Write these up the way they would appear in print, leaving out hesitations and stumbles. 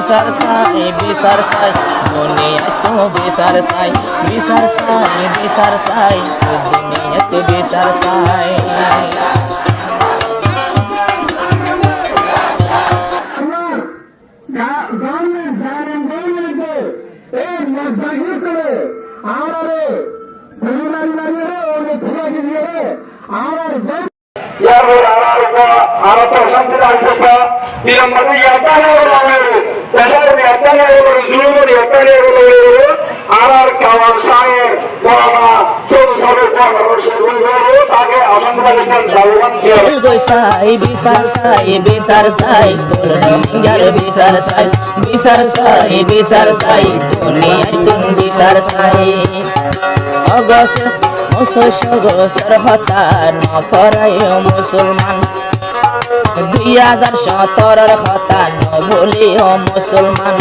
বিচার চাই বিচার চাই দুনিয়া তো বিচার চাই বিচার চাই বিচার চাই দুনিয়া তো বিচার চাই বিচার চাই বিচার চাই রোহিঙ্গার বিচার চাই বিচার চাই বিচার চাই দুনিয়ায় তুন বিচার চাই অগস্ট 1900 হত্যা নফরায় মুসলমান 2017 হত্যা নভুলিও মুসলমান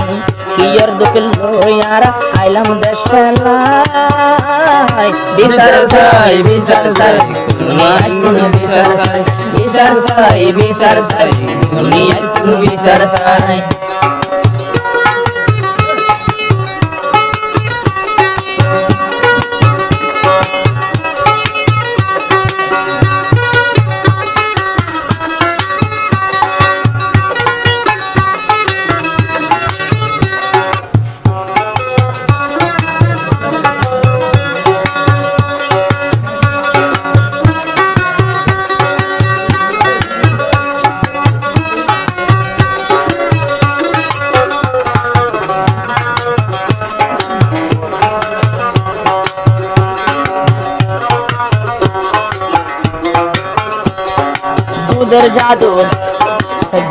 কিয়র দুঃখ লইয়ারা আইলাম দেশ ফেলাই বিচার চাই বিচার চাই দুনিয়ায় তুন বিচার চাই বিচার চাই বিচার চাই দুনিয়ায় তুন বিচার চাই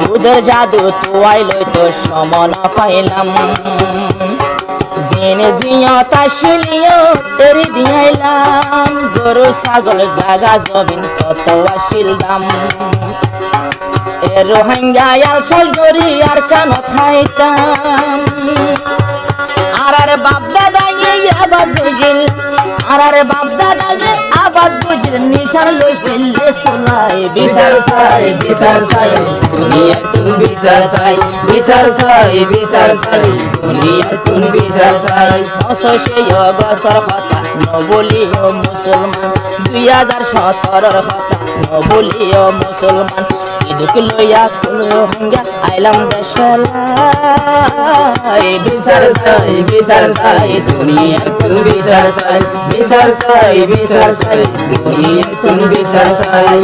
দুধের জাদু তুয়াই লই তো সমন পাইলাম জেনে জিয়া তাশিলিও তেরি দিয়াইলাম গরু ছাগল জাগা জমিন কত আসিল দাম এ রোহিঙ্গা আলসল গরি আর কান খাইতাম আর বাপ দাদা আবাদ বুঝিল আর বাপ দাদা আবাদ বুঝিল নিশার লই ফেললে সোলাই বিচার চাই বিচার চাই দুনিয়া তুন বিচার চাই বিচার চাই বিচার চাই দুনিয়া তুন বিচার চাই 900 বছর কথা নবলিও মুসলমান 2017 কথা নবলিও মুসলমান দুঃখ লইয়া রোহিঙ্গা আইলাম দেশ ফেলাই বিচার চাই বিচার চাই দুনিয়া তুন বিচার চাই বিচার চাই বিচার চাই দুনিয়া তুন বিচার চাই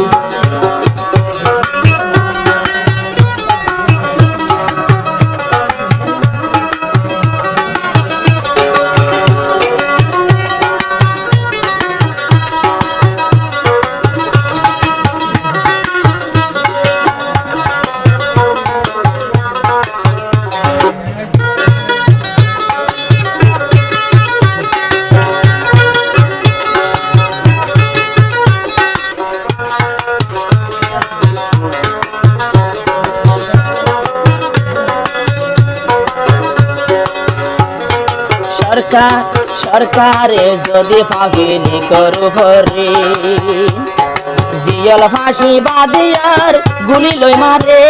সরকারে যদি ফাঁকিনি করু হরি জিয়ল ফাঁসি বাদিয়ার গুলি লই মারে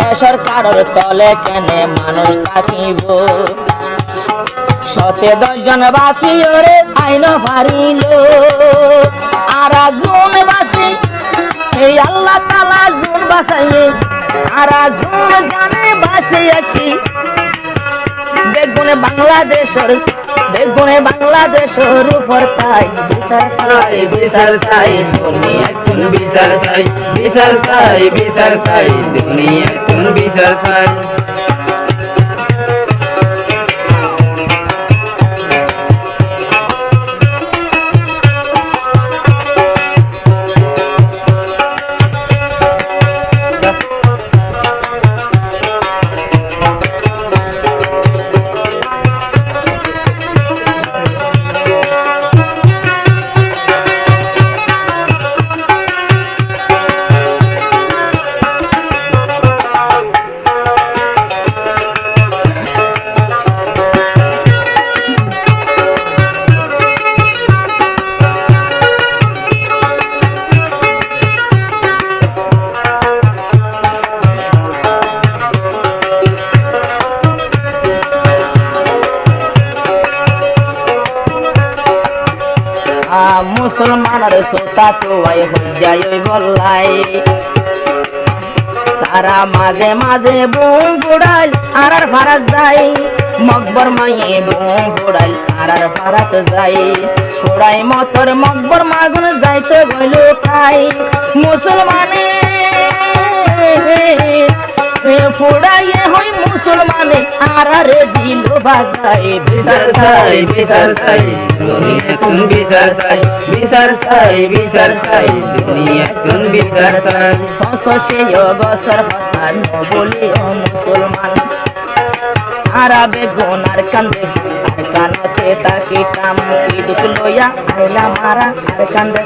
এ সরকারের তলে কেনে মানুষ থাকিব 10 জন বাসিওরে আইন ফারিল আর জুন বাসি এই আল্লাহ তাআলা জুন বাসাইয়ে আর জুন জানে বাসিয়ে কি বেগুনে বাংলাদেশের উপর তাই বিচার চাই বিচার চাই দুনিয়া তুন বিচার চাই বিচার চাই বিচার চাই দুনিয়া তুন বিচার চাই মুসলমানের সোতা তো আই হইয়াই ওই বললাই তারা মাঝে মাঝে বুম ফুড়াইল আর ফারাত যাই মকবর মাইয়ে বুম ফুড়াইল আর ফারাত যাই ফুড়াই মতর মকবর মাগুন যাইতে গইল খাই মুসলমানে ফুড়াইয়ে হই মুসলমানে আরারে দিল বাজাই বিচার চাই বিচার চাই দুনিয়া তুন বিচার চাই বিচার চাই বিচার চাই দুনিয়া তুন বিচার চাই ফসে গসর হতার বলি ও মুসলমান আরাবে গোনার কান্দে আর কানতে তাকি কাম কি দুঃখ লইয়া আইলা মারা আর কান্দে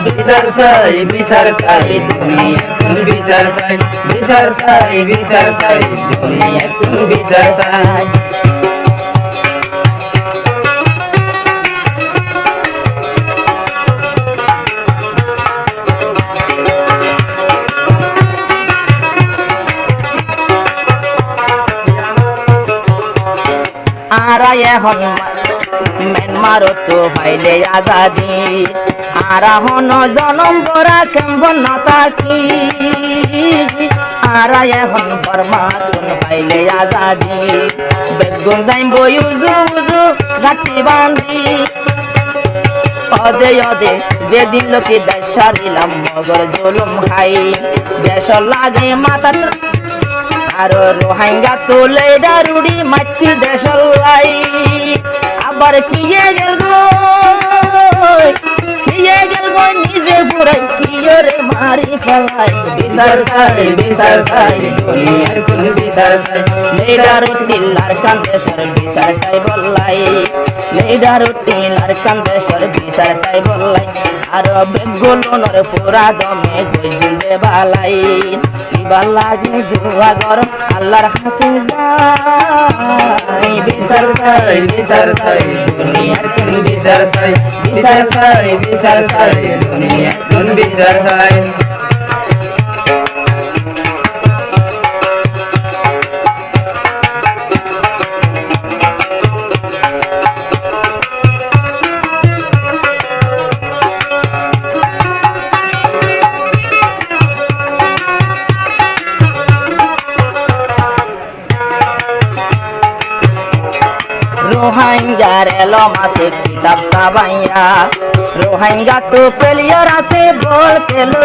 বিচার চাই বিচার চাই দুনিয়া তুন বিচার চাই বিচার চাই বিচার চাই দুনিয়া তুন বিচার চাই আরা এখন মেন মারো তো পাইলে আজাদি আরা হন জনম বরা কেমন না থাকি আরা এখন বর্মা তুন পাইলে আজাদি বেগুন যাইম বই উজু উজু গাটি বান্ধি অদে অদে যেদিন লোকে দেশ সারিলাম মগর জুলুম খাই দেশ লাগে মাথা আর রোহিঙ্গা তোলে দারুড়ি মাছি দেশলাই আবার কিয়ে গেল নিজে পুরাই কিয়রে মারি ফেলাই বিচার চাই বিচার চাই দুনিয়া তুন বিচার চাই লেডারু টিল্লার কান্দেশ্বর বিচার চাই বললাই লেডারু টিল্লার কান্দেশ্বর বিচার চাই বললাই আর বেগুলোনর পুরা দমে গইল দে বালাই কিবার লাগে দুয়া গরম আল্লাহর হাসিন যাই বিচার চাই বিচার চাই দুনিয়া তুন বিচার চাই বিচার চাই বিচার চাই দুনিয়া তুন বিচার চাই রোহিঙ্গার এলো মাসে কিতাব সাবাইয়া রোহিঙ্গা তো পেলিয়র আছে বল কেলো